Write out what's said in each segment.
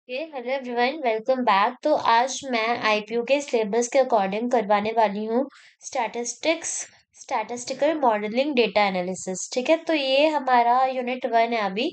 Hello everyone, welcome back. तो आज मैं आईपीयू के सिलेबस के अकॉर्डिंग करवाने वाली हूँ statistics, statistical modelling, data analysis. ठीक है, तो ये हमारा यूनिट 1 है अभी।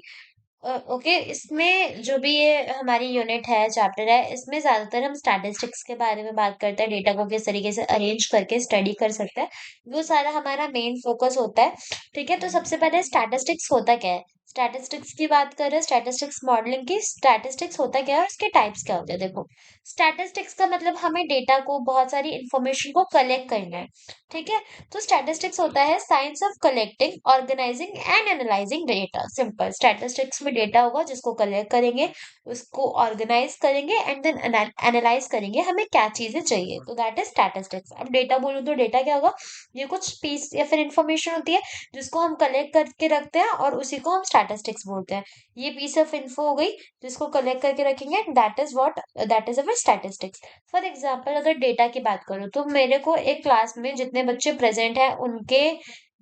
ओके, इसमें जो भी ये हमारी यूनिट है, चैप्टर है, इसमें ज्यादातर हम स्टैटिस्टिक्स के बारे में बात करते हैं, डेटा को किस तरीके से अरेंज करके स्टडी कर सकते हैं। वो सारा हमारा मेन फोकस होता है। ठीक है, तो सबसे पहले स्टैटिस्टिक्स होता क्या है। स्टैटिस्टिक्स की बात करें, स्टैटिस्टिक्स मॉडलिंग की, स्टैटिस्टिक्स होता क्या है और इसके टाइप्स क्या होते हैं। देखो, स्टैटिस्टिक्स का मतलब हमें डेटा को, बहुत सारी इंफॉर्मेशन को कलेक्ट करना है। ठीक है, तो स्टैटिस्टिक्स होता है science of collecting, organising and analysing data. Simple, statistics में डेटा होगा जिसको कलेक्ट करेंगे, उसको ऑर्गेनाइज करेंगे एंड देन एनालाइज करेंगे हमें क्या चीजें चाहिए। तो दैट इज स्टैटिस्टिक्स। अब डेटा बोलूं तो डेटा क्या होगा, ये कुछ पीस या फिर इंफॉर्मेशन होती है जिसको हम कलेक्ट करके रखते हैं और उसी को हम स्टैटिस्टिक्स बोलते हैं। ये पीस ऑफ इन्फो हो गई जिसको कलेक्ट करके रखेंगे, that is our statistics. For example, अगर डेटा की बात करूँ तो मेरे को एक क्लास में जितने बच्चे प्रेजेंट हैं उनके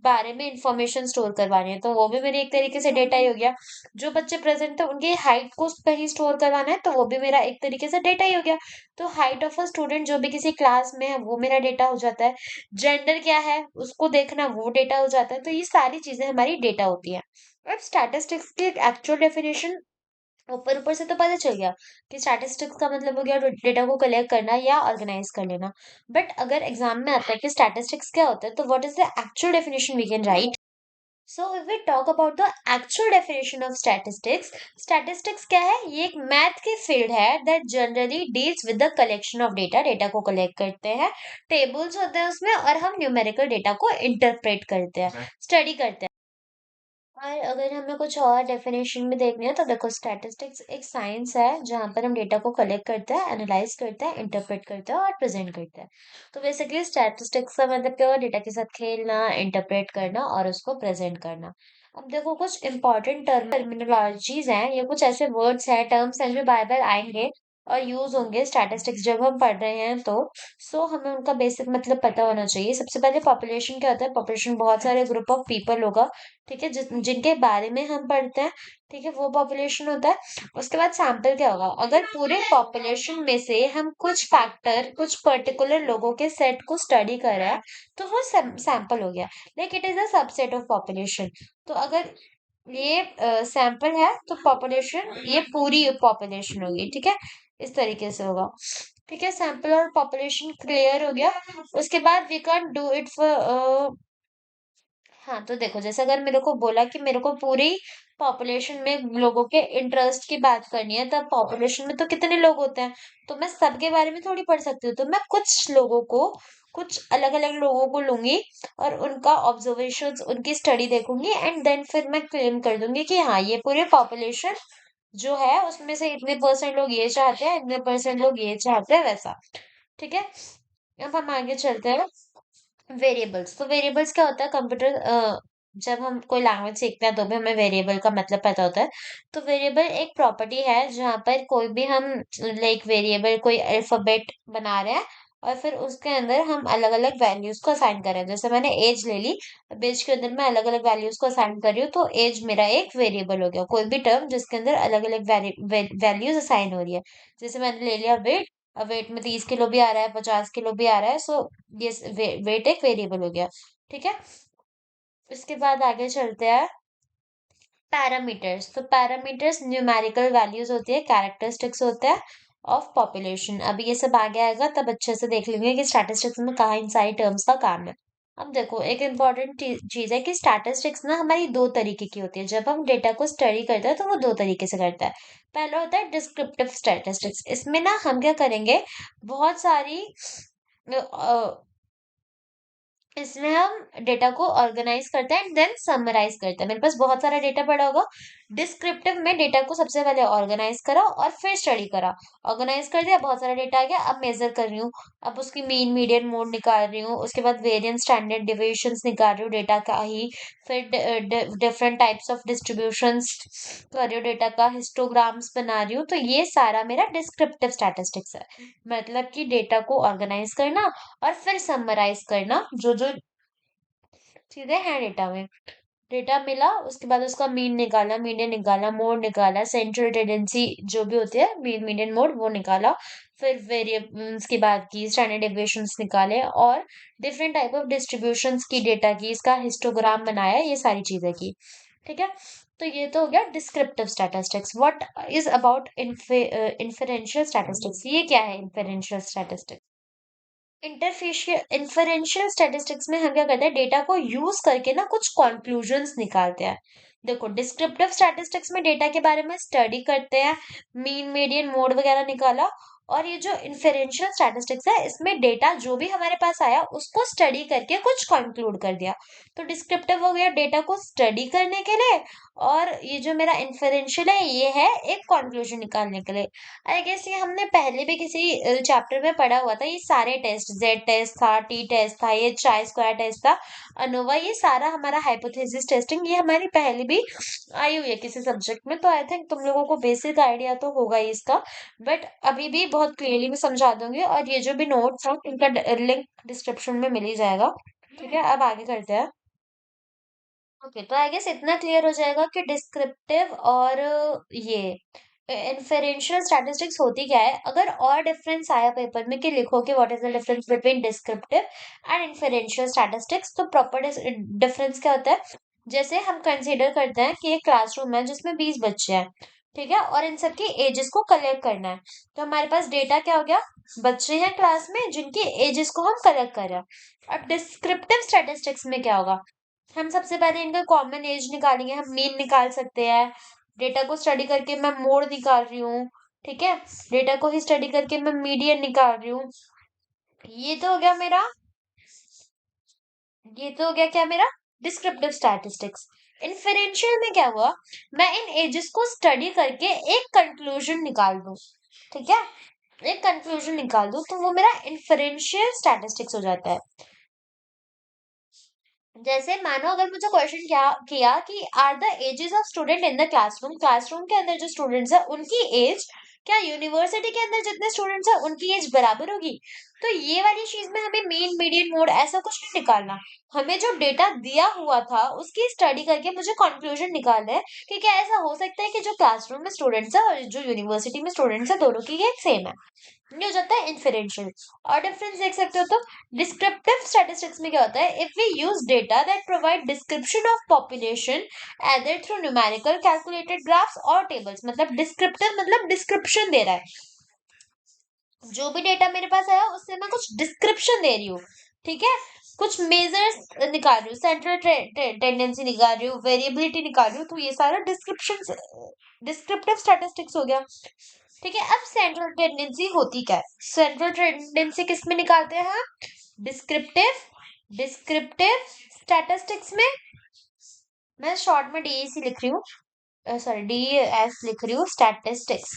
बारे में इंफॉर्मेशन स्टोर करवानी है, तो वो भी मेरी एक तरीके से डेटा ही हो गया। जो बच्चे प्रेजेंट थे उनकी हाइट को कहीं स्टोर करवाना है, तो वो भी मेरा एक तरीके से डेटा ही हो गया। तो हाइट ऑफ अ स्टूडेंट जो भी किसी क्लास में है वो मेरा डेटा हो जाता है। जेंडर क्या है उसको देखना, वो डेटा हो जाता है। तो ये सारी चीजें हमारी डेटा होती है। अब स्टैटिस्टिक्स की एक्चुअल डेफिनेशन ऊपर ऊपर से तो पता चल गया कि स्टैटिस्टिक्स का मतलब हो गया डेटा को कलेक्ट करना या ऑर्गेनाइज कर लेना। बट अगर एग्जाम में आता है कि स्टैटिस्टिक्स क्या होता है, तो what is the actual definition we can write. So if we talk about the actual definition of statistics, statistics क्या है, ये एक मैथ की फील्ड है that generally deals with the collection of data. Data को कलेक्ट करते हैं, tables होते हैं उसमें, और हम न्यूमेरिकल डेटा को इंटरप्रेट करते हैं, स्टडी करते हैं। और अगर हमें कुछ और डेफिनेशन में देखनी है तो देखो, स्टैटिस्टिक्स एक साइंस है जहाँ पर हम डेटा को कलेक्ट करते हैं, एनालाइज करते हैं, इंटरप्रेट करते हैं और प्रेजेंट करते हैं। तो बेसिकली स्टैटिस्टिक्स का मतलब क्या हुआ, डेटा के साथ खेलना, इंटरप्रेट करना और उसको प्रेजेंट करना। अब देखो, कुछ इंपॉर्टेंट टर्मिनोलॉजीज हैं, ये कुछ ऐसे वर्ड्स हैं, टर्म्स हैं जो बार बार आएंगे और यूज होंगे स्टैटिस्टिक्स जब हम पढ़ रहे हैं। तो सो हमें उनका बेसिक मतलब पता होना चाहिए। सबसे पहले पॉपुलेशन क्या होता है। पॉपुलेशन बहुत सारे ग्रुप ऑफ पीपल होगा, ठीक है, जिनके बारे में हम पढ़ते हैं, ठीक है, वो पॉपुलेशन होता है। उसके बाद सैंपल क्या होगा, अगर पूरे पॉपुलेशन में से हम कुछ फैक्टर, कुछ पर्टिकुलर लोगों के सेट को स्टडी कर रहे हैं, तो वो सैंपल हो गया। Like it is a subset of population. तो अगर ये सैंपल है तो पॉपुलेशन, ये पूरी पॉपुलेशन होगी, ठीक है, इस तरीके से होगा। ठीक है, सैंपल और पॉपुलेशन क्लियर हो गया। उसके बाद we can do it for, हाँ, तो देखो, जैसे अगर मेरे को बोला कि मेरे को पूरी पॉपुलेशन में लोगों के इंटरेस्ट की बात करनी है, तब पॉपुलेशन में तो कितने लोग होते हैं, तो मैं सबके बारे में थोड़ी पढ़ सकती हूँ। तो मैं कुछ लोगों को, कुछ अलग अलग लोगों को लूंगी और उनका ऑब्जर्वेशंस, उनकी स्टडी देखूंगी एंड देन फिर मैं क्लेम कर दूंगी कि हाँ, ये पूरे पॉपुलेशन जो है उसमें से इतने परसेंट लोग ये चाहते हैं, इतने परसेंट लोग ये चाहते हैं, वैसा। ठीक है, अब हम आगे चलते हैं। वेरिएबल्स, तो वेरिएबल्स क्या होता है, कंप्यूटर जब हम कोई लैंग्वेज सीखते हैं तो भी हमें वेरिएबल का मतलब पता होता है। तो वेरिएबल एक प्रॉपर्टी है जहाँ पर कोई भी हम, लाइक वेरिएबल कोई अल्फाबेट बना रहे हैं और फिर उसके अंदर हम अलग अलग वैल्यूज को असाइन कर रहे हैं। जैसे मैंने एज ले ली, अब एज के अंदर मैं अलग अलग वैल्यूज को असाइन कर रही हूँ, तो एज मेरा एक वेरिएबल हो गया। कोई भी टर्म जिसके अंदर अलग अलग वैल्यूज असाइन हो रही है। जैसे मैंने ले लिया वेट, अब वेट में 30 किलो भी आ रहा है, 50 किलो भी आ रहा है, सो ये वेट एक वेरिएबल हो गया। ठीक है, इसके बाद आगे चलते हैं। पैरामीटर्स, तो पैरामीटर्स न्यूमेरिकल वैल्यूज होती है, कैरेक्टरिस्टिक्स होते हैं ऑफ पॉपुलेशन। अभी ये सब आगे आएगा तब अच्छे से देख लेंगे कि स्टैटिस्टिक्स में कहाँ इन सारी टर्म्स का काम है। अब देखो, एक इम्पॉर्टेंट चीज है कि स्टैटिस्टिक्स ना हमारी दो तरीके की होती है। जब हम डेटा को स्टडी करते हैं तो वो दो तरीके से करता है। पहला होता है डिस्क्रिप्टिव स्टैटिस्टिक्स। इसमें ना हम क्या करेंगे, बहुत सारी इसमें हम डेटा को ऑर्गेनाइज करते हैं एंड देन समराइज करते हैं। मेरे पास बहुत सारा डेटा पड़ा होगा। डिस्क्रिप्टिव में डेटा को सबसे पहले ऑर्गेनाइज करा और फिर स्टडी करा। ऑर्गेनाइज कर दिया, बहुत सारा डेटा आ गया, अब मेजर कर रही हूँ, अब उसकी मीन मीडियन मोड निकाल रही हूँ, उसके बाद वेरिएंस स्टैंडर्ड डिविएशंस निकाल रही हूँ डेटा का ही। फिर डिफरेंट टाइप्स ऑफ डिस्ट्रीब्यूशंस कर रही हूँ, डेटा का हिस्टोग्राम्स बना रही हूँ। तो ये सारा मेरा डिस्क्रिप्टिव स्टैटिस्टिक्स है। मतलब कि डेटा को ऑर्गेनाइज करना और फिर समराइज करना जो जो चीजें हैं डेटा में। डेटा मिला, उसके बाद उसका मीन निकाला, मीडियन निकाला, मोड निकाला, सेंट्रल टेंडेंसी जो भी होती है, मीन मीडियन मोड वो निकाला, फिर वेरिएबल्स की बात की, स्टैंडर्ड डेविएशंस निकाले और डिफरेंट टाइप ऑफ डिस्ट्रीब्यूशंस की डेटा की, इसका हिस्टोग्राम बनाया, ये सारी चीजें की। ठीक है, तो ये तो हो गया descriptive statistics. What is about inferential statistics? ये क्या है इन्फरेंशियल स्टैटिस्टिक्स? इन्फरेंशियल स्टैटिस्टिक्स में हम क्या करते हैं, डेटा को यूज करके ना कुछ कंक्लूजन्स निकालते हैं। देखो, डिस्क्रिप्टिव स्टैटिस्टिक्स में डेटा के बारे में स्टडी करते हैं, मीन मीडियन मोड वगैरह निकाला। और ये जो इन्फरेंशियल स्टैटिस्टिक्स है, इसमें डेटा जो भी हमारे पास आया उसको स्टडी करके कुछ कंक्लूड कर दिया। तो डिस्क्रिप्टिव हो गया डेटा को स्टडी करने के लिए, और ये जो मेरा इन्फरेंशियल है ये है एक कंक्लूजन निकालने के लिए। आई गेस ये हमने पहले भी किसी चैप्टर में पढ़ा हुआ था। ये सारे टेस्ट, जेड टेस्ट था, टी टेस्ट था, ये चाय स्क्वायर टेस्ट था, अनोवा, ये सारा हमारा हाइपोथेसिस टेस्टिंग, ये हमारी पहले भी आई हुई है किसी सब्जेक्ट में। तो आई थिंक तुम लोगों को बेसिक आइडिया तो होगा ही इसका, बट अभी भी बहुत क्लियरली मैं समझा दूंगी। और ये जो भी नोट्स है इनका लिंक डिस्क्रिप्शन में मिल ही जाएगा। ठीक है, अब आगे करते हैं। ओके, तो आई गेस इतना क्लियर हो जाएगा कि डिस्क्रिप्टिव और ये इन्फरेंशियल स्टैटिस्टिक्स होती क्या है। अगर और डिफरेंस आया पेपर में कि लिखो कि what is the difference between descriptive and inferential statistics, तो प्रॉपर डिफरेंस क्या होता है। जैसे हम कंसीडर करते हैं कि एक क्लासरूम है जिसमें 20 बच्चे हैं, ठीक है, और इन सबकी एजेस को कलेक्ट करना है। तो हमारे पास डेटा क्या हो गया, बच्चे हैं क्लास में जिनकी एजेस को हम कलेक्ट कर रहे हैं। अब डिस्क्रिप्टिव स्टैटिस्टिक्स में क्या होगा, हम सबसे पहले इनका कॉमन एज निकालेंगे, हम मीन निकाल सकते हैं। डेटा को स्टडी करके मैं मोड निकाल रही हूँ, ठीक है, डेटा को ही स्टडी करके मैं मीडियन निकाल रही हूँ। ये तो हो गया मेरा, ये तो हो गया क्या मेरा डिस्क्रिप्टिव स्टैटिस्टिक्स। इन्फरेंशियल में क्या हुआ, मैं इन एजेस को स्टडी करके एक कंक्लूजन निकाल दूं, ठीक है, एक कंक्लूजन निकाल दूं, तो वो मेरा इन्फरेंशियल स्टैटिस्टिक्स हो जाता है। जैसे मानो अगर मुझे क्वेश्चन क्या किया कि are the ages of student in the classroom, classroom के अंदर जो स्टूडेंट्स है उनकी एज क्या यूनिवर्सिटी के अंदर जितने स्टूडेंट्स है उनकी एज बराबर होगी। तो ये वाली चीज में हमें मीन मीडियन मोड ऐसा कुछ नहीं निकालना, हमें जो डेटा दिया हुआ था उसकी स्टडी करके मुझे कंक्लूजन निकालना है कि क्या ऐसा हो सकता है कि जो क्लासरूम में स्टूडेंट्स है और जो यूनिवर्सिटी में स्टूडेंट्स है दोनों की एज सेम है। ये हो जाता है इन्फेरेंशियल। और डिफरेंस देख सकते हो, तो डिस्क्रिप्टिव स्टैटिस्टिक्स में क्या होता है, if we use data that provide description of population either through numerical calculated graphs और टेबल्स, मतलब डिस्क्रिप्टिव मतलब डिस्क्रिप्शन दे रहा है, जो भी डेटा मेरे पास आया उससे मैं कुछ डिस्क्रिप्शन दे रही हूँ, ठीक है, कुछ मेजर्स निकाल रही हूँ, सेंट्रल टेंडेंसी निकाल रही हूँ, वेरिएबिलिटी निकाल रही हूँ, तो ये सारा डिस्क्रिप्शन डिस्क्रिप्टिव स्टैटिस्टिक्स हो गया। ठीक है, अब सेंट्रल टेंडेंसी होती क्या है, सेंट्रल टेंडेंसी किस में निकालते हैं हम, डिस्क्रिप्टिव डिस्क्रिप्टिव स्टैटिस्टिक्स में। मैं शॉर्ट में डीएसी लिख रही हूँ, सॉरी डीएस लिख रही हूँ, स्टैटिस्टिक्स।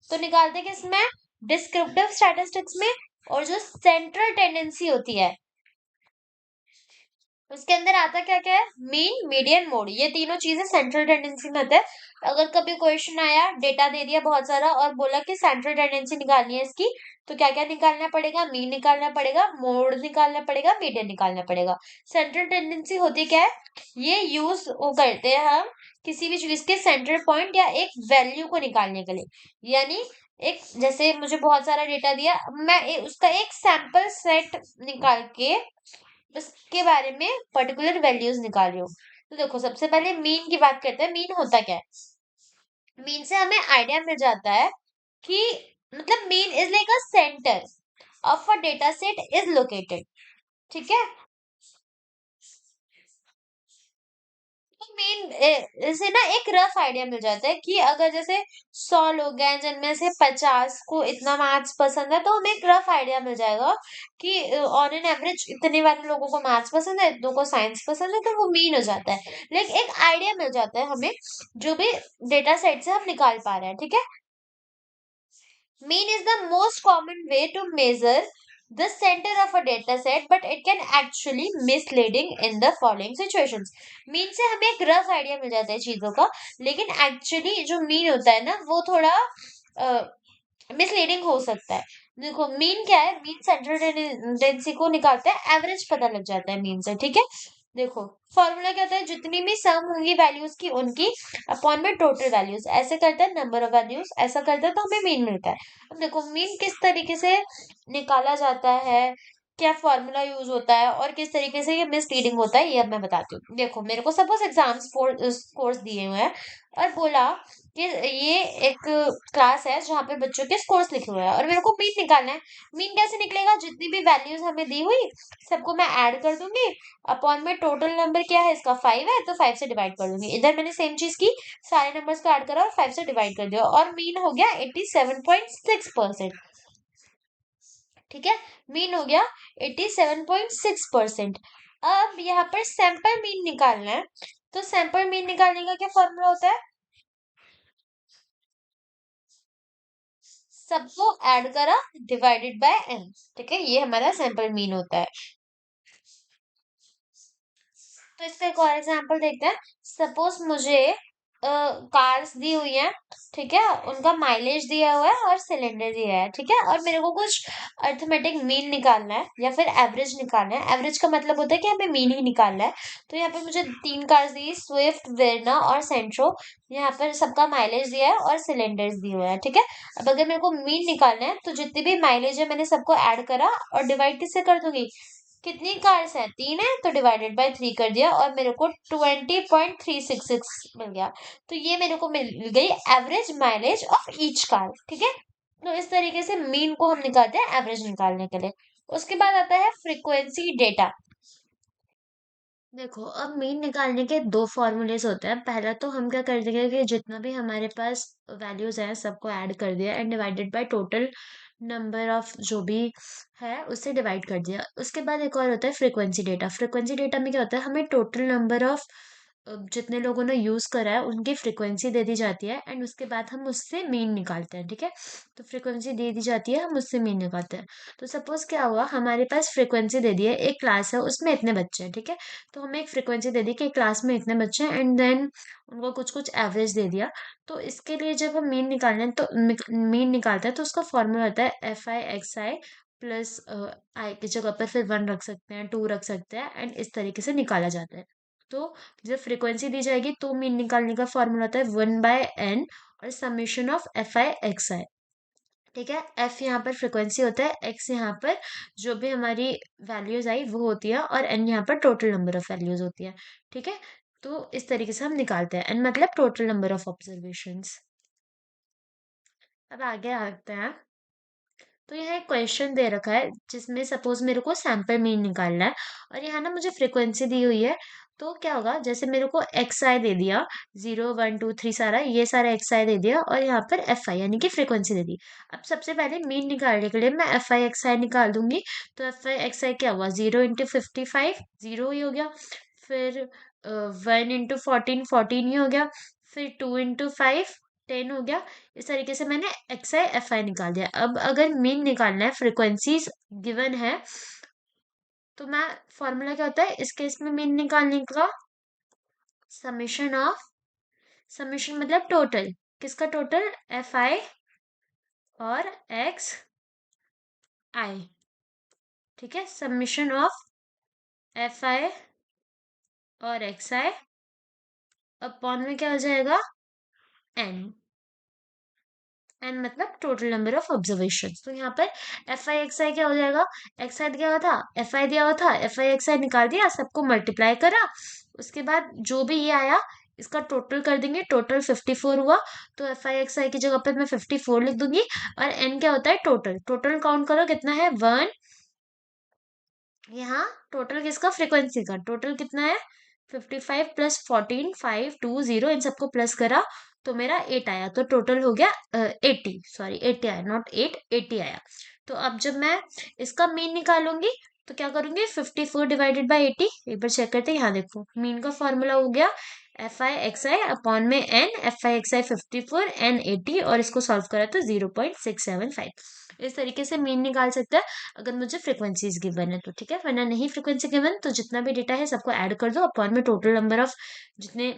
तो निकालते किस में, डिस्क्रिप्टिव स्टैटिस्टिक्स में। और जो सेंट्रल टेंडेंसी होती है उसके अंदर आता क्या क्या है, मीन मीडियन मोड, ये तीनों चीजें सेंट्रल टेंडेंसी में होता है। अगर कभी क्वेश्चन आया, डेटा दे दिया बहुत सारा और बोला कि सेंट्रल टेंडेंसी निकालनी है इसकी, तो क्या क्या निकालना पड़ेगा, मीन निकालना पड़ेगा, मोड निकालना पड़ेगा, मीडियन निकालना पड़ेगा। सेंट्रल टेंडेंसी होती क्या है, ये यूज वो करते हैं हम किसी भी चीज के सेंट्रल पॉइंट या एक वैल्यू को निकालने के लिए। यानी एक, जैसे मुझे बहुत सारा डेटा दिया, मैं उसका एक सैंपल सेट निकाल के उसके बारे में पर्टिकुलर वैल्यूज निकाल रही हूँ। तो देखो, सबसे पहले मीन की बात करते हैं। मीन होता क्या है, मीन से हमें आइडिया मिल जाता है कि मतलब mean is like a centre of a data set is located, ठीक है। मीन इसे ना एक रफ आइडिया मिल जाता है कि अगर जैसे 100 लोग हैं जिनमें से 50 को इतना मैथ्स पसंद है, तो हमें एक रफ आइडिया मिल जाएगा कि ऑन एन एवरेज इतने वाले लोगों को मैथ्स पसंद है, इतनों को साइंस पसंद है, तो वो मीन हो जाता है। लेकिन एक आइडिया मिल जाता है हमें जो भी डेटा सेट से हम निकाल पा रहे हैं, ठीक है। Mean is the most common way to measure the center of a data set, but it can actually misleading in the following situations. Mean से हमें एक रफ आइडिया मिल जाता है चीजों का, लेकिन एक्चुअली जो मीन होता है ना वो थोड़ा मिसलीडिंग हो सकता है। देखो, मीन क्या है, मीन सेंट्रल टेंडेंसी को निकालता है, एवरेज पता लग जाता है मीन से, ठीक है। देखो फॉर्मूला क्या होता है, जितनी भी सम होंगी वैल्यूज की उनकी अपॉन में टोटल वैल्यूज, ऐसे करते हैं नंबर ऑफ वैल्यूज, ऐसा करते हैं तो हमें मीन मिलता है। अब देखो मीन किस तरीके से निकाला जाता है, क्या फॉर्मूला यूज होता है और किस तरीके से ये मिसलीडिंग होता है, ये अब मैं बताती हूँ। देखो मेरे को सपोज एग्जाम्स कोर्स दिए हुए हैं और बोला कि ये एक क्लास है जहाँ पे बच्चों के स्कोर्स लिखे हुए हैं और मेरे को मीन निकालना है। मीन कैसे निकलेगा, जितनी भी वैल्यूज हमें दी हुई सबको मैं ऐड कर दूंगी, अपॉन में टोटल नंबर क्या है इसका 5 है तो 5 से डिवाइड कर दूंगी। इधर मैंने सेम चीज की, सारे नंबर्स को ऐड करा और 5 से डिवाइड कर दिया और मीन हो गया 87.6%। ठीक है, मीन हो गया 87.6%। अब यहाँ पर सैंपल मीन निकालना है, तो सैंपल मीन निकालने का क्या फॉर्मूला होता है, सबको ऐड करा डिवाइडेड बाय n। ठीक है, ये हमारा सैंपल मीन होता है। तो इसका एक और एग्जांपल देखते हैं। सपोज मुझे कार्स दी हुई है, ठीक है, उनका माइलेज दिया हुआ है और सिलेंडर दिया है, ठीक है, और मेरे को कुछ अर्थमेटिक मीन निकालना है या फिर एवरेज निकालना है। एवरेज का मतलब होता है कि हमें मीन ही निकालना है। तो यहाँ पे मुझे 3 कार्स दी, स्विफ्ट, वेरना और सेंट्रो। यहाँ पर सबका माइलेज दिया है और सिलेंडर्स दिए हुए हैं, ठीक है। अब अगर मेरे को मीन निकालना है तो जितनी भी माइलेज है मैंने सबको ऐड करा और डिवाइड किससे कर दूंगी, कितनी कार्स हैं, 3 है तो डिवाइडेड बाय 3 कर दिया और मेरे को 20.366 मिल गया। तो ये मेरे को मिल गई average mileage of each car, ठीक है। तो इस तरीके से मीन को हम निकालते हैं एवरेज निकालने के लिए। उसके बाद आता है फ्रीक्वेंसी डेटा। देखो अब मीन निकालने के दो फॉर्मूलेस होते हैं। पहला तो हम क्या कर देंगे कि जितना भी हमारे पास वैल्यूज हैं सबको ऐड कर दिया and divided by total number of जो भी है उससे डिवाइड कर दिया। उसके बाद एक और होता है फ्रीक्वेंसी डेटा। फ्रीक्वेंसी डेटा में क्या होता है, हमें टोटल नंबर ऑफ जितने लोगों ने यूज करा है उनकी फ्रीक्वेंसी दे दी जाती है एंड उसके बाद हम उससे मीन निकालते हैं, ठीक है। तो फ्रीक्वेंसी दे दी जाती है, हम उससे मीन निकालते हैं। तो सपोज क्या हुआ, हमारे पास फ्रीक्वेंसी दे दी है, एक क्लास है उसमें इतने बच्चे हैं, ठीक है। तो हमें एक फ्रीक्वेंसी दे दी कि क्लास में इतने बच्चे हैं एंड देन उनको कुछ कुछ एवरेज दे दिया। तो इसके लिए जब हम मीन निकालने तो मीन निकालते हैं तो उसका फॉर्मूला होता है FI XI प्लस आई की जगह पर फिर 1 रख सकते हैं, 2 रख सकते हैं एंड इस तरीके से निकाला जाता है। तो जब फ्रीक्वेंसी दी जाएगी तो मीन निकालने का फॉर्मूला होता है 1/n और समेशन ऑफ FI XI। ठीक है, एफ यहाँ पर फ्रिक्वेंसी होता है, एक्स यहाँ पर जो भी हमारी वैल्यूज आई वो होती है और एन यहाँ पर टोटल नंबर ऑफ वैल्यूज होती है। ठीक है, तो इस तरीके से हम निकालते हैं, एन मतलब टोटल नंबर ऑफ ऑब्जर्वेशंस। अब आगे आते हैं। तो यहाँ एक क्वेश्चन दे रखा है जिसमें सपोज मेरे को सैंपल मीन निकालना है और यहाँ ना मुझे फ्रीक्वेंसी दी हुई है। तो क्या होगा, जैसे मेरे को एक्स आई दे दिया, 0 1 2 3 सारा ये सारा एक्स आई दे दिया और यहाँ पर एफ आई यानी कि फ्रीक्वेंसी दे दी। अब सबसे पहले मीन निकालने के लिए मैं एफ आई एक्स आई निकाल दूंगी। तो एफ आई एक्स आई क्या हुआ, 0 × 55 0 ही हो गया, फिर 1 × 14 14 ही हो गया, फिर 2 × 5 10 हो गया। इस तरीके से मैंने एक्स आई एफ आई निकाल दिया। अब अगर मीन निकालना है, फ्रीक्वेंसीज गिवन है, तो मैं फॉर्मूला क्या होता है इस केस में मीन निकालने का, समेशन ऑफ, समेशन मतलब टोटल, किसका टोटल, एफ आई और एक्स आई। ठीक है, समेशन ऑफ एफ आई और एक्स आई अपॉन में क्या हो जाएगा, एन। एन मतलब टोटल नंबर ऑफ ऑब्जर्वेशन। तो यहाँ पर एफ आई एक्स आई क्या हो जाएगा, एक्स आई दिया हुआ था, एफ आई दिया हुआ था, एफ आई एक्स आई निकाल दिया, सबको मल्टीप्लाई करा, उसके बाद जो भी ये आया इसका टोटल कर देंगे, टोटल 54 हुआ। तो एफ आई एक्स आई की जगह पर मैं 54 लिख दूंगी और एन क्या होता है, टोटल। टोटल काउंट करो कितना है, 1। यहाँ टोटल किसका, फ्रीक्वेंसी का टोटल कितना है, 55 प्लस 14 5 2 0, इन सबको प्लस करा तो मेरा 8 आया। तो टोटल हो गया 80, सॉरी 80 आया, नॉट 8, 80 आया। तो अब जब मैं इसका मीन निकालूंगी तो क्या करूंगी, 54 डिवाइडेड बाई 80, एक बार चेक करते हैं। यहाँ देखो मीन का फॉर्मूला हो गया FI XI अपॉन में n, FI XI 54 n 80 और इसको सॉल्व करा तो 0.675। इस तरीके से मीन निकाल सकते हैं अगर मुझे फ्रीक्वेंसीज गिवन है तो, ठीक है। वरना नहीं फ्रीक्वेंसी गिवन तो जितना भी डेटा है सबको ऐड कर दो अपॉन में टोटल नंबर ऑफ जितने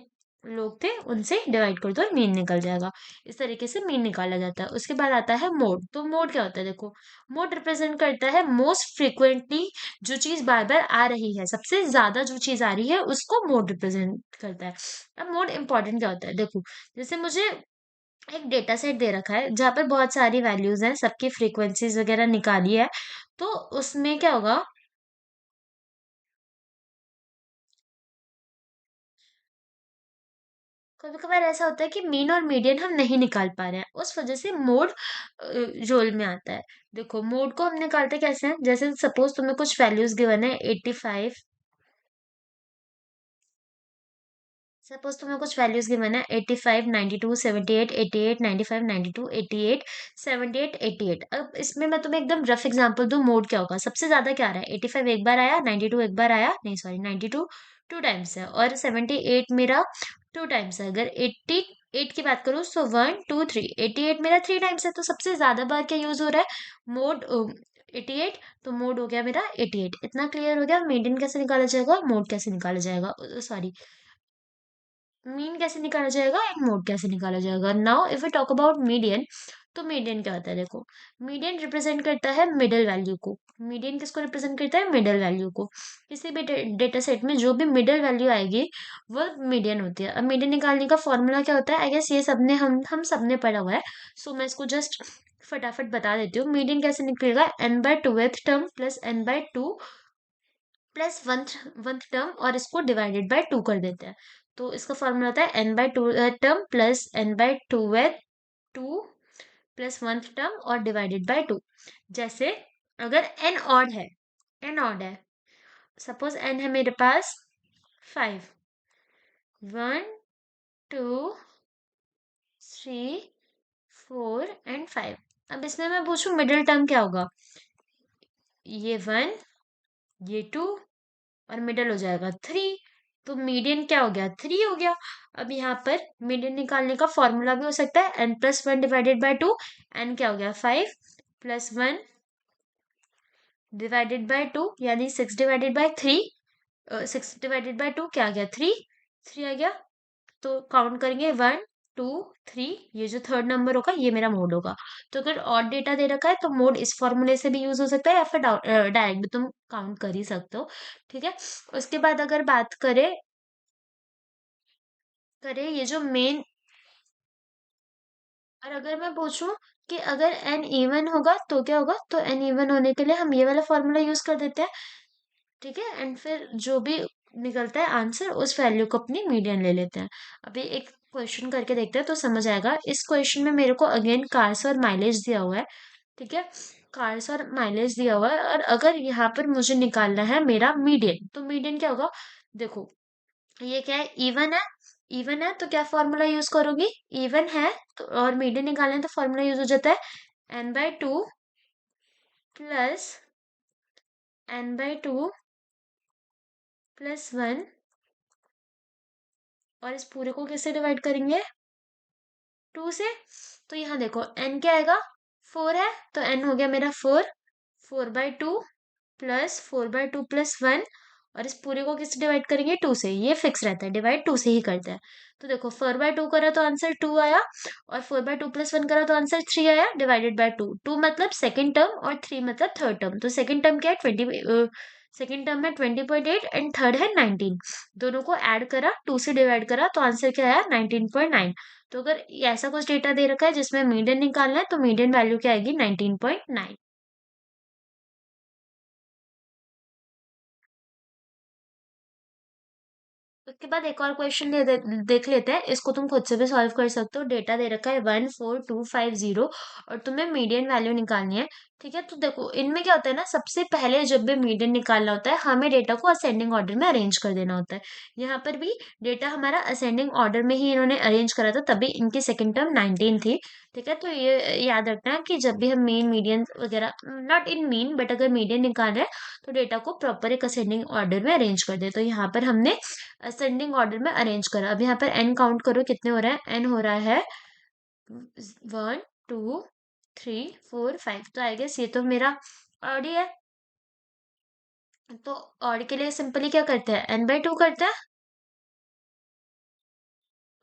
लोग थे उनसे डिवाइड कर दो और मीन निकल जाएगा। इस तरीके से मीन निकाला जाता है। उसके बाद आता है मोड। तो मोड क्या होता है? देखो, मोड रिप्रेजेंट करता है मोस्ट फ्रिक्वेंटली, जो चीज बार बार आ रही है, सबसे ज्यादा जो चीज आ रही है उसको मोड रिप्रेजेंट करता है। अब मोड इंपॉर्टेंट क्या होता है? देखो, जैसे मुझे एक डेटा सेट दे रखा है जहाँ पे बहुत सारी वैल्यूज हैं, सबकी फ्रीक्वेंसीज वगैरह निकाली है, तो उसमें क्या होगा? कभी कभार ऐसा होता है कि मीन और मीडियन हम नहीं निकाल पा रहे हैं, उस वजह से मोड रोल में आता है। देखो, मोड को हम निकालते कैसे हैं? जैसे सपोज तुम्हें कुछ वैल्यूज गिवन है 85, सपोज तुम्हें कुछ वैल्यूज गिवन है 85, 92, 78, 88, 95, 92, 88, 78, 88। अब इसमें मैं तुम्हें एकदम रफ एग्जांपल दूं, मोड क्या होगा? सबसे ज्यादा क्या आ रहा है? 85 एक बार आया, 92 एक बार आया, नहीं सॉरी, 92 टू टाइम्स है, और 78 मेरा टू टाइम्स है। अगर 88 की बात करूँ तो 1 2 3, 88 मेरा थ्री टाइम्स है, तो सबसे ज्यादा बार क्या यूज हो रहा है? मोड 88। तो मोड हो गया मेरा 88। इतना क्लियर हो गया? मीडियन कैसे निकाला जाएगा, मोड कैसे निकाला जाएगा, सॉरी, मीन कैसे निकाला जाएगा एंड मोड कैसे निकाला जाएगा। Now if we talk about median, तो मीडियन क्या होता है? देखो, मीडियन रिप्रेजेंट करता है मिडिल वैल्यू को। मीडियन किसको रिप्रेजेंट करता है? मिडिल वैल्यू को। किसी भी डेटा सेट में जो भी मिडिल वैल्यू आएगी वो मीडियन होती है। अब मीडियन निकालने का फॉर्मूला क्या होता है? आई गेस ये सबने हम सबने पढ़ा हुआ है, सो मैं इसको जस्ट फटाफट बता देती हूँ। मीडियन कैसे निकलेगा? n/2th term plus n/2 plus oneth term, और इसको डिवाइडेड बाय टू कर देते हैं। तो इसका फॉर्मूला होता है n/2 term plus n/2 two plus oneth term और डिवाइडेड बाय टू। जैसे अगर n ऑड है, n ऑड है, सपोज n है मेरे पास 5, 1 2 3 4 एंड 5। अब इसमें मैं पूछूं मिडिल टर्म क्या होगा? ये 1, ये 2, और मिडल हो जाएगा 3। तो मीडियन क्या हो गया? 3 हो गया। अब यहाँ पर मीडियन निकालने का फॉर्मूला भी हो सकता है n+1 डिवाइडेड बाय 2। n क्या हो गया? 5 प्लस 1 डिवाइडेड बाय 2, यानी 6 डिवाइडेड बाय 3। 6 डिवाइडेड बाय 2 क्या आ गया? 3। 3 आ गया। तो काउंट करेंगे 1 2 3, ये जो थर्ड नंबर होगा ये मेरा मोड होगा। तो अगर ऑड डेटा दे रखा है तो मोड इस फॉर्मूले से भी यूज हो सकता है, या फिर डायरेक्ट भी तुम काउंट कर ही सकते हो। ठीक है। उसके बाद अगर बात करें करें ये जो मेन, और अगर मैं पूछूं कि अगर n इवन होगा तो क्या होगा, तो n इवन होने के लिए हम ये वाला फॉर्मूला यूज कर देते हैं। ठीक है। एंड फिर जो भी निकलता है आंसर, उस वैल्यू को अपनी मीडियन ले लेते हैं। अभी एक क्वेश्चन करके देखते हैं तो समझ आएगा। इस क्वेश्चन में मेरे को अगेन कार्स और माइलेज दिया हुआ है। ठीक है। कार्स और माइलेज दिया हुआ है, और अगर यहाँ पर मुझे निकालना है मेरा मीडियन, तो मीडियन क्या होगा? देखो, ये क्या है? इवन है। इवन है तो क्या फॉर्मूला यूज करोगी? इवन है तो, और मीडियन निकालना है तो फॉर्मूला यूज हो जाता है n/2 प्लस n/2 प्लस 1, और इस पूरे को किससे डिवाइड करेंगे? 2 से। तो यहाँ देखो n क्या आएगा? 4 है, तो n हो गया मेरा 4। 4/2 प्लस 4/2 प्लस 1, और इस पूरे को किससे डिवाइड करेंगे? 2 से। ये फिक्स रहता है, डिवाइड 2 से ही करते हैं। तो देखो 4/2 करा तो आंसर 2 आया, और 4/2 प्लस 1 करा तो आंसर 3 आया, डिवाइडेड बाय 2। 2 मतलब सेकंड टर्म और 3 मतलब थर्ड टर्म। तो सेकंड टर्म क्या है? 20। सेकंड टर्म है 20.8 एंड थर्ड है 19। दोनों को ऐड करा, 2 से डिवाइड करा, तो आंसर क्या आया? 19.9। तो अगर ऐसा कुछ डेटा दे रखा है जिसमें मीडियन निकालना है, तो मीडियन वैल्यू क्या आएगी? 19.9। उसके बाद एक और क्वेश्चन देख लेते हैं। इसको तुम खुद से भी सॉल्व कर सकते हो। डेटा दे रखा है 1 4 2 5 0, और तुम्हें मीडियन वैल्यू निकालनी है। ठीक है। तो देखो, इनमें क्या होता है ना, सबसे पहले जब भी मीडियन निकालना होता है, हमें डेटा को असेंडिंग ऑर्डर में अरेंज कर देना होता है। यहाँ पर भी डेटा हमारा असेंडिंग ऑर्डर में ही इन्होंने अरेंज करा था, तभी इनकी सेकंड टर्म 19 थी। ठीक है। तो ये याद रखना कि जब भी हम मीन मीडियन वगैरह, नॉट इन मीन बट अगर मीडियन निकाल रहे हैं, तो डेटा को प्रॉपर एक असेंडिंग ऑर्डर में अरेंज कर दे। तो यहाँ पर हमने असेंडिंग ऑर्डर में अरेंज करा। अब यहाँ पर एन काउंट करो कितने हो रहा है? एन हो रहा है 1 2 3 4 5। तो आई गेस ये तो मेरा ऑड ही है। तो ऑड के लिए सिंपली क्या करते हैं? n/2 करते हैं।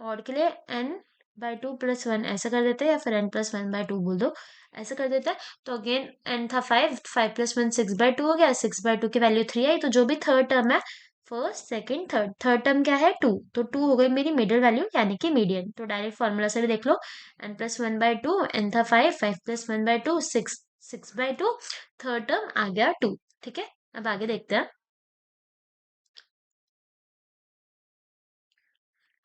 ऑड के लिए n/2 + 1 ऐसा कर देते हैं, या फिर n+1/2 बोल दो, ऐसा कर देते हैं। तो अगेन n था 5, 5 + 1 6/2 हो गया, 6/2 की वैल्यू 3 आई। तो जो भी थर्ड टर्म है, first second third, third term क्या है 2, तो 2 हो गई मेरी मिडिल वैल्यू यानी कि मीडियन। तो डायरेक्ट फॉर्मूला से भी देख लो, n+1/2, n था 5, 5 + 1/2 6, 6/2, थर्ड टर्म आ गया 2। ठीक है, अब आगे देखते हैं।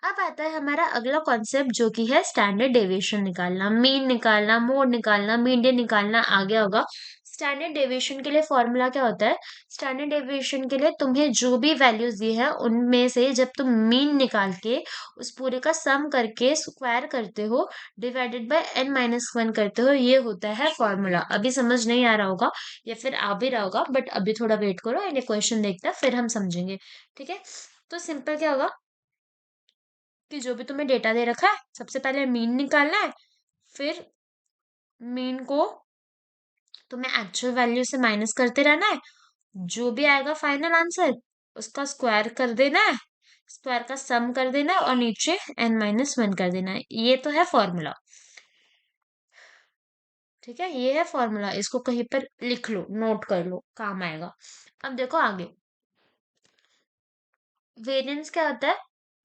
अब आता है हमारा अगला कॉन्सेप्ट, जो कि है स्टैंडर्ड डेविएशन निकालना, मीन निकालना, मोड निकालना, मीडियन निकालना। आ गया होगा। स्टैंडर्ड डेविएशन के लिए फॉर्मूला क्या होता है? स्टैंडर्ड डेविएशन के लिए तुम्हें जो भी वैल्यूज दी है उनमें से जब तुम मीन निकाल के उस पूरे का सम करके स्क्वायर करते हो, डिवाइडेड बाय n-1 करते हो, ये होता है फॉर्मूला। अभी समझ नहीं आ रहा होगा या फिर आ भी रहा होगा, बट अभी थोड़ा वेट करो, एंड क्वेश्चन देखते हैं फिर हम समझेंगे। ठीक है, तो सिंपल क्या होगा कि जो भी तुम्हें डेटा दे रखा है, सबसे पहले मीन निकालना है, फिर मीन को तुम्हें एक्चुअल वैल्यू से माइनस करते रहना है, जो भी आएगा फाइनल आंसर उसका स्क्वायर कर देना है, स्क्वायर का सम कर देना है, और नीचे n-1 कर देना है। ये तो है फॉर्मूला। ठीक है, ये है फॉर्मूला, इसको कहीं पर लिख लो, नोट कर लो, काम आएगा। अब देखो आगे, वेरिएंस क्या होता है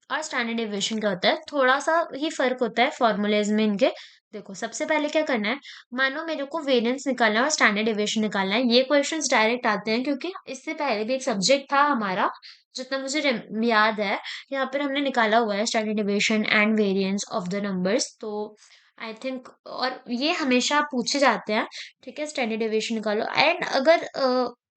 और स्टैंडर्ड डेविएशन क्या होता है, थोड़ा सा ही फर्क होता है फॉर्मूलेज में इनके। देखो सबसे पहले क्या करना है, मानो मेरे को वेरिएंस निकालना है और स्टैंडर्ड डेविएशन निकालना है। ये क्वेश्चंस डायरेक्ट आते हैं क्योंकि इससे पहले भी एक सब्जेक्ट था हमारा, जितना मुझे याद है, यहाँ पर हमने निकाला हुआ है standard deviation and variance of the numbers. तो आई थिंक, और ये हमेशा पूछे जाते हैं। ठीक है, स्टैंडर्ड डेविएशन निकालो, एंड अगर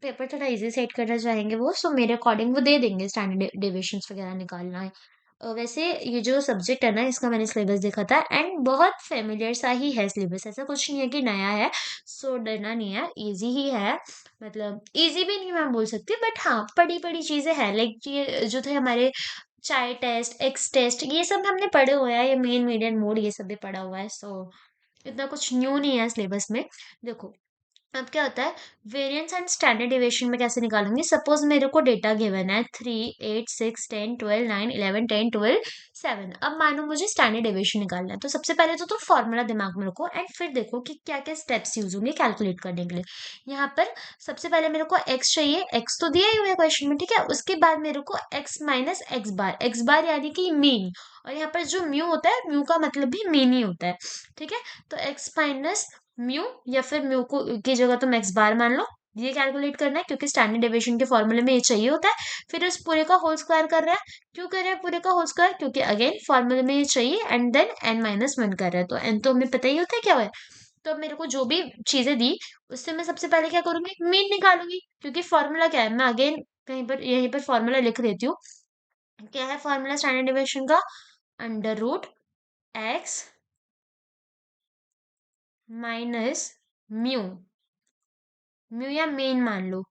पेपर थोड़ा इजी सेट करना चाहेंगे वो, सो मेरे अकॉर्डिंग वो दे देंगे स्टैंडर्ड डेविएशंस वगैरह निकालना है। वैसे ये जो सब्जेक्ट है ना, इसका मैंने सिलेबस देखा था, एंड बहुत फेमिलियर सा ही है सिलेबस, ऐसा कुछ नहीं है कि नया है। सो डरना नहीं है, इजी ही है। मतलब इजी भी नहीं मैं बोल सकती, बट हाँ पढ़ी पढ़ी चीजें हैं, लाइक ये जो थे हमारे चाय टेस्ट, एक्स टेस्ट, ये सब हमने पढ़े हुए हैं, ये मेन मीडियन मोड ये सब भी पढ़ा हुआ है। सो इतना कुछ न्यू नहीं है सिलेबस में। देखो अब क्या होता है, वेरिएंस एंड स्टैंडर्ड डेविएशन में कैसे निकालूंगी। सपोज मेरे को डेटा गिवन है 3, 8, 6, 10, 12, 9, 11, 10, 12, 7। अब मानो मुझे स्टैंडर्ड डेविएशन निकालना है, तो सबसे पहले तो फॉर्मूला दिमाग में रखो, एंड फिर देखो कि क्या क्या स्टेप्स यूज होंगे कैलकुलेट करने के लिए। यहाँ पर सबसे पहले मेरे को एक्स चाहिए, एक्स तो दिया ही हुआ है क्वेश्चन में। ठीक है, उसके बाद मेरे को एक्स एक्स बार यानी कि मीन, और यहाँ पर जो म्यू होता है, म्यू का मतलब भी मीन ही होता है। ठीक है, तो एक्स-म्यू, या फिर म्यू को की जगह तुम एक्स बार मान लो, ये कैलकुलेट करना है क्योंकि स्टैंडर्ड डेविएशन के फॉर्मूले में ये चाहिए होता है। फिर इस पूरे का होल स्क्वायर कर रहा है। क्यों कर रहे हैं पूरे का होल स्क्वायर? क्योंकि अगेन फॉर्मूले में ये चाहिए, एंड देन n-1 कर रहा है, तो n तो हमें पता ही होता है क्या है। तो अब मेरे को जो भी चीजें दी, उससे मैं सबसे पहले क्या करूंगी, मीन निकालूंगी, क्योंकि फॉर्मूला क्या है, मैं अगेन कहीं पर यहीं पर फॉर्मूला लिख देती हूँ। क्या है फॉर्मूला स्टैंडर्ड डेविएशन का? √x माइनस म्यू, म्यू या मीन मान लो,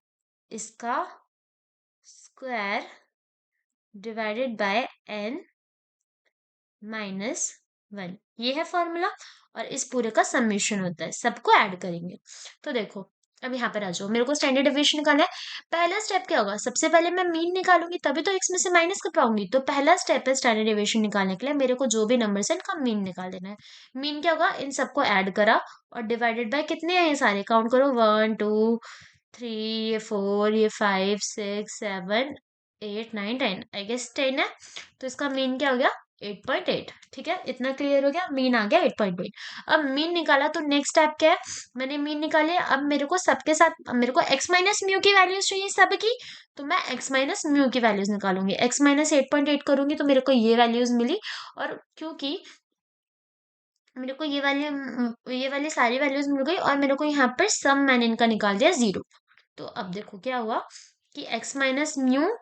इसका स्क्वायर डिवाइडेड बाय n-1, ये है फॉर्मूला। और इस पूरे का समेशन होता है, सबको ऐड करेंगे। तो देखो अब यहाँ पर आ जाओ, मेरे को स्टैंडर्ड डेविएशन निकालना है। पहला स्टेप क्या होगा, सबसे पहले मैं मीन निकालूंगी, तभी तो एक्स में से माइनस कर पाऊंगी। तो पहला स्टेप है स्टैंडर्ड डेविएशन निकालने के लिए, मेरे को जो भी नंबर है इनका मीन निकाल देना है। मीन क्या होगा, इन सबको ऐड करा और डिवाइडेड बाय, कितने हैं ये सारे, काउंट करो, 1, 2, 3, ये 4, ये 5, 6, 7, 8, 9, 10, आई गेस 10 है। तो इसका मीन क्या हो गया, 8.8। ठीक है, इतना क्लियर हो गया, मीन आ गया 8.8। अब मीन निकाला तो नेक्स्ट स्टेप क्या है, मैंने मीन निकाले, अब मेरे को सबके साथ, अब मेरे को एक्स माइनस म्यू की वैल्यूज चाहिए सबकी, तो मैं एक्स माइनस म्यू की वैल्यूज निकालूंगी, एक्स माइनस 8.8 करूंगी तो मेरे को ये वैल्यूज मिली। और क्योंकि मेरे को ये वाली सारी वैल्यूज मिल गई, और मेरे को यहाँ पर सम मैंने इनका निकाल दिया 0। तो अब देखो क्या हुआ कि एक्स माइनस म्यू,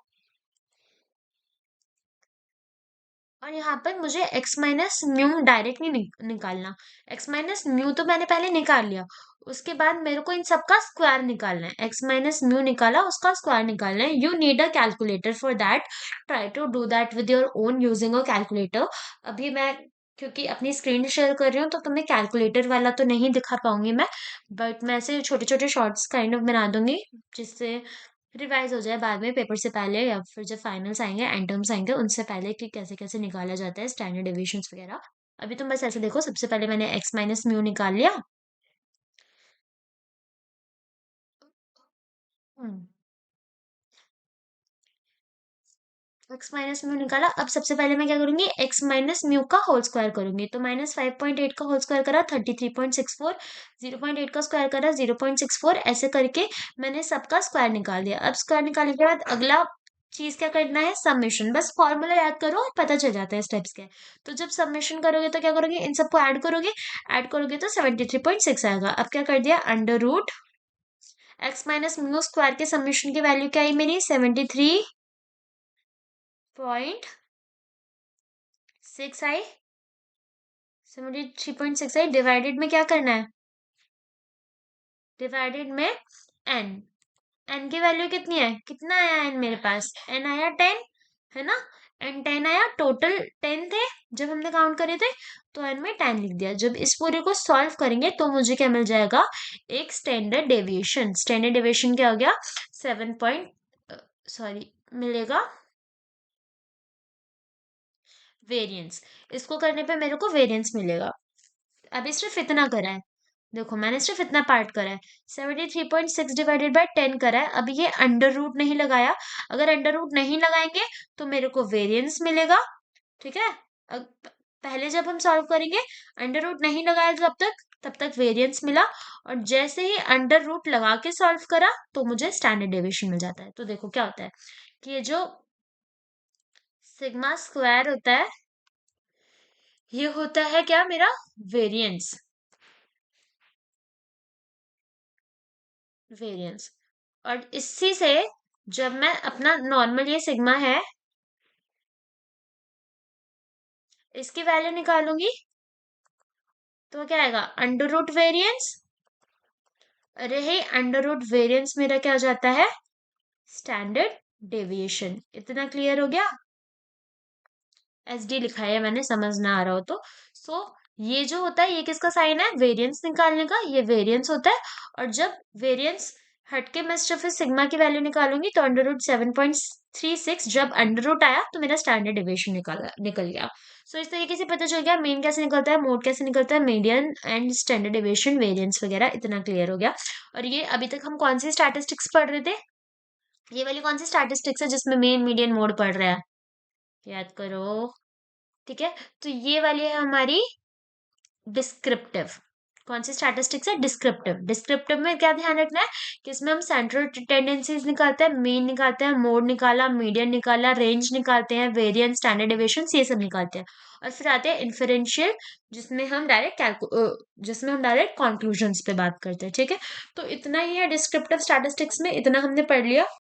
और यहाँ पर मुझे x माइनस म्यू डायरेक्ट नहीं निकालना। x माइनस म्यू तो मैंने पहले निकाल लिया, उसके बाद मेरे को इन सबका स्क्वायर निकालना है। x माइनस म्यू निकाला, उसका स्क्वायर निकालना है। You need a calculator for that, try to do that with your own using a calculator. अभी मैं क्योंकि अपनी स्क्रीन शेयर कर रही हूँ, तो तुम्हें कैलकुलेटर वाला तो नहीं दिखा पाऊंगी मैं, बट मैं ऐसे छोटे छोटे शॉर्ट्स काइंड ऑफ बना दूंगी, जिससे रिवाइज हो जाए बाद में पेपर से पहले या फिर जब फाइनल्स आएंगे एंड टर्म्स आएंगे उनसे पहले कि कैसे कैसे निकाला जाता है स्टैंडर्ड डेविएशंस वगैरह। अभी तुम बस ऐसे देखो, सबसे पहले मैंने एक्स माइनस म्यू निकाल लिया। हम्म एक्स माइनस म्यू निकाला। अब सबसे पहले मैं क्या करूंगी, एक्स माइनस म्यू का होल स्क्वायर करूंगी। तो -5.8 का होल स्क्वायर करा 33.64, 0.8 का स्क्वायर करा 0.64, ऐसे करके मैंने सबका स्क्वायर निकाल दिया। अब स्क्वायर निकालने के बाद अगला चीज क्या करना है, सबमिशन। बस फॉर्मूला याद करो और पता चल जाता है स्टेप्स क्या है। तो जब सबमिशन करोगे तो क्या करोगे, इन सबको ऐड करोगे तो 73.6 आएगा। अब क्या कर दिया, under root x minus mu square के सबमिशन की वैल्यू क्या आई मेरी, 73.6 आई। 73.6 आई, डिवाइडेड में क्या करना है, डिवाइडेड में एन। एन की वैल्यू कितनी है, कितना आया एन मेरे पास, एन आया 10, है ना। एन 10 आया, टोटल 10 थे जब हमने काउंट करे थे, तो एन में 10 लिख दिया। जब इस पूरे को सॉल्व करेंगे तो मुझे क्या मिल जाएगा, एक स्टैंडर्ड डेविएशन। स्टैंडर्ड डेविएशन क्या हो गया, 7 पॉइंट सॉरी मिलेगा वेरिएंस। इसको करने पे मेरे को वेरिएंस मिलेगा। अभी सिर्फ इतना करा है, देखो मैंने सिर्फ इतना पार्ट करा है। 73.6 डिवाइडेड बाय 10 करा है। अब ये अंडर रूट नहीं लगाया, अगर अंडर रूट नहीं लगाएंगे तो मेरे को वेरिएंस मिलेगा, ठीक है। अब पहले जब हम सॉल्व करेंगे, अंडर रूट नहीं लगाया तब तक वेरिएंस मिला, और जैसे ही अंडर रूट लगा के सॉल्व करा तो मुझे स्टैंडर्ड डेविएशन मिल जाता है। तो देखो क्या होता है कि ये जो सिग्मा स्क्वायर होता है, ये होता है क्या, मेरा वेरिएंस। वेरिएंस, और इसी से जब मैं अपना नॉर्मल ये सिग्मा है इसकी वैल्यू निकालूंगी तो क्या आएगा, अंडर रूट वेरिएंस। अरे हे, अंडर रूट वेरिएंस मेरा क्या हो जाता है, स्टैंडर्ड डेविएशन। इतना क्लियर हो गया। एस डी लिखा है मैंने, समझ ना आ रहा हो तो। सो ये जो होता है ये किसका साइन है, वेरिएंस निकालने का, ये वेरिएंस होता है। और जब वेरिएंस हटके मैं सिर्फ इस सिग्मा की वैल्यू निकालूंगी तो अंडर रूट 7.36, जब अंडर रूट आया तो मेरा स्टैंडर्ड डेविएशन निकल गया। सो इस तरीके से पता चल गया मेन कैसे निकलता है, मोड कैसे निकलता है, median and standard deviation, variance वगैरह, इतना क्लियर हो गया। और ये अभी तक हम कौन सी स्टैटिस्टिक्स पढ़ रहे थे, ये वाली कौन सी स्टैटिस्टिक्स है जिसमें मेन मीडियन मोड पढ़ रहा है, याद करो। ठीक है, तो ये वाली है हमारी डिस्क्रिप्टिव। कौन सी स्टैटिस्टिक्स है, डिस्क्रिप्टिव। डिस्क्रिप्टिव में क्या ध्यान रखना है कि इसमें हम सेंट्रल टेंडेंसीज निकालते हैं, मीन निकालते हैं, मोड निकाला, मीडियन निकाला, रेंज निकालते हैं, वेरिएंस, स्टैंडर्ड डेविएशन, ये सब निकालते हैं। और फिर आते हैं इन्फरेंशियल, जिसमें हम डायरेक्ट कंक्लूजन्स पे बात करते हैं, ठीक है। तो इतना ही है डिस्क्रिप्टिव स्टैटिस्टिक्स में, इतना हमने पढ़ लिया।